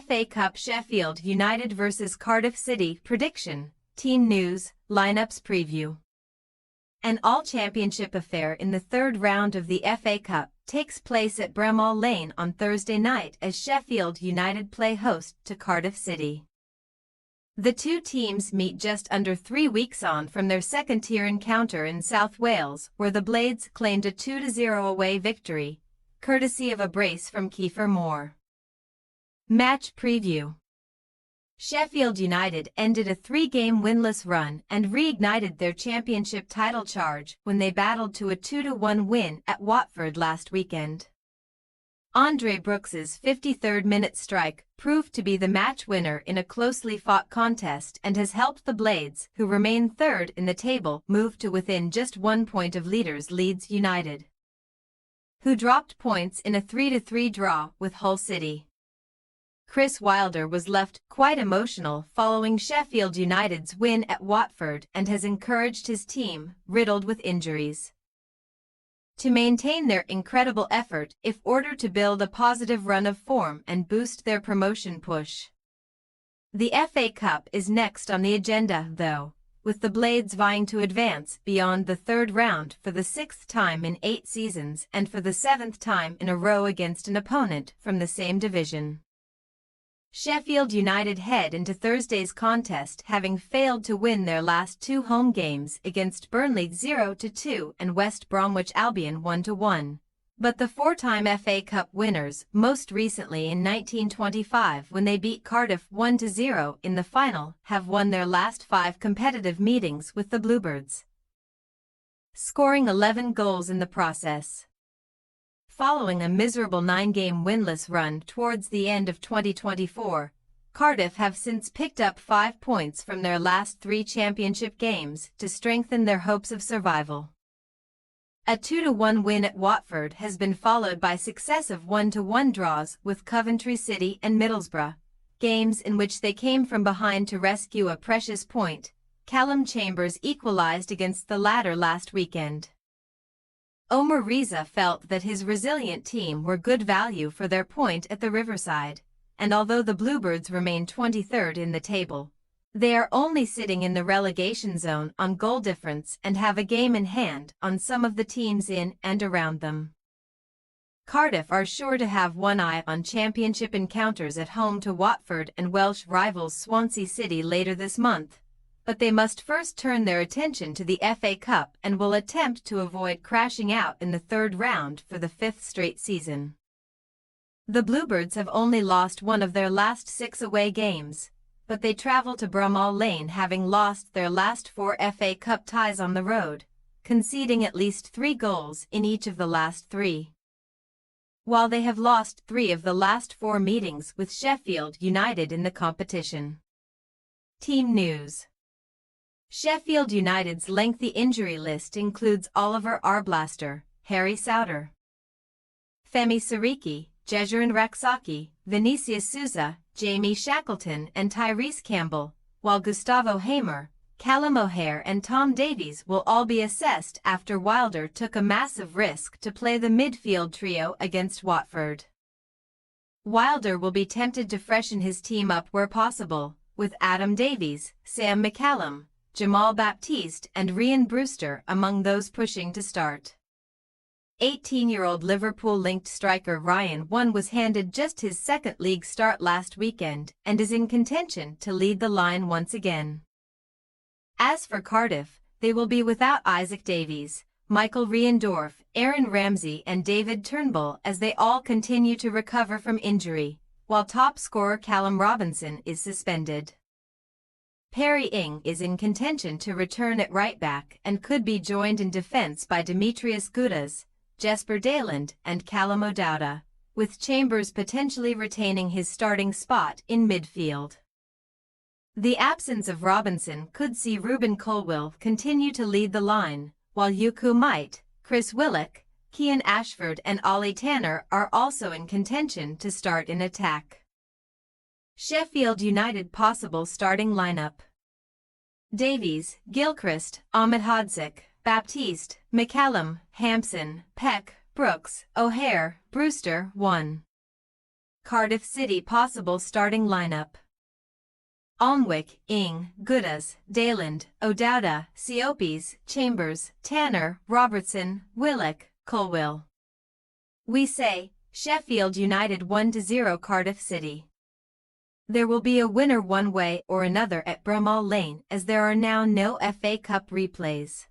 FA Cup Sheffield United vs Cardiff City prediction, team news, lineups preview. An all-championship affair in the third round of the FA Cup takes place at Bramall Lane on Thursday night as Sheffield United play host to Cardiff City. The two teams meet just under 3 weeks on from their second-tier encounter in South Wales, where the Blades claimed a 2-0 away victory, courtesy of a brace from Kiefer Moore. Match preview. Sheffield United ended a 3-game winless run and reignited their championship title charge when they battled to a 2-1 win at Watford last weekend. Andre Brooks's 53rd-minute strike proved to be the match winner in a closely fought contest and has helped the Blades, who remain third in the table, move to within just 1 point of leaders Leeds United, who dropped points in a 3-3 draw with Hull City. Chris Wilder was left quite emotional following Sheffield United's win at Watford and has encouraged his team, riddled with injuries, to maintain their incredible effort if ordered to build a positive run of form and boost their promotion push. The FA Cup is next on the agenda, though, with the Blades vying to advance beyond the third round for the 6th time in 8 seasons and for the 7th time in a row against an opponent from the same division. Sheffield United head into Thursday's contest having failed to win their last 2 home games against Burnley 0-2 and West Bromwich Albion 1-1. But the 4-time FA Cup winners, most recently in 1925 when they beat Cardiff 1-0 in the final, have won their last 5 competitive meetings with the Bluebirds, scoring 11 goals in the process. Following a miserable 9-game winless run towards the end of 2024, Cardiff have since picked up 5 points from their last 3 championship games to strengthen their hopes of survival. A 2-1 win at Watford has been followed by successive 1-1 draws with Coventry City and Middlesbrough, games in which they came from behind to rescue a precious point. Callum Chambers equalised against the latter last weekend. Omar Reza felt that his resilient team were good value for their point at the Riverside, and although the Bluebirds remain 23rd in the table, they are only sitting in the relegation zone on goal difference and have a game in hand on some of the teams in and around them. Cardiff are sure to have one eye on championship encounters at home to Watford and Welsh rivals Swansea City later this month, but they must first turn their attention to the FA Cup and will attempt to avoid crashing out in the 3rd round for the 5th straight season. The Bluebirds have only lost one of their last 6 away games, but they travel to Bramall Lane having lost their last 4 FA Cup ties on the road, conceding at least 3 goals in each of the last 3. While they have lost 3 of the last 4 meetings with Sheffield United in the competition. Team news. Sheffield United's lengthy injury list includes Oliver Arblaster, Harry Souter, Femi Siriki, Jejurin Raksaki, Vinicius Souza, Jamie Shackleton and Tyrese Campbell, while Gustavo Hamer, Callum O'Hare and Tom Davies will all be assessed after Wilder took a massive risk to play the midfield trio against Watford. Wilder will be tempted to freshen his team up where possible, with Adam Davies, Sam McCallum, Jamal Baptiste and Ryan Brewster among those pushing to start. 18-year-old Liverpool-linked striker Ryan was handed just his 2nd league start last weekend and is in contention to lead the line once again. As for Cardiff, they will be without Isaac Davies, Michael Riendorf, Aaron Ramsey and David Turnbull as they all continue to recover from injury, while top scorer Callum Robinson is suspended. Perry Ing is in contention to return at right back and could be joined in defence by Demetrius Goudas, Jesper Daland and Callum O'Dowda, with Chambers potentially retaining his starting spot in midfield. The absence of Robinson could see Ruben Colwill continue to lead the line, while Yuku Might, Chris Willock, Kian Ashford and Ollie Tanner are also in contention to start in attack. Sheffield United possible starting lineup. Davies, Gilchrist, Ahmed Hodzik, Baptiste, McCallum, Hampson, Peck, Brooks, O'Hare, Brewster 1. Cardiff City possible starting lineup. Alnwick, Ing, Goodas, Dayland, O'Dowda, Siopes, Chambers, Tanner, Robertson, Willock, Colwill. We say, Sheffield United 1-0 Cardiff City. There will be a winner one way or another at Bramall Lane as there are now no FA Cup replays.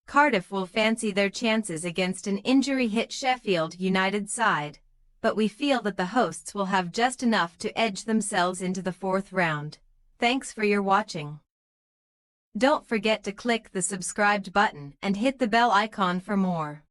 Cardiff will fancy their chances against an injury-hit Sheffield United side, but we feel that the hosts will have just enough to edge themselves into the fourth round. Thanks for your watching. Don't forget to click the subscribed button and hit the bell icon for more.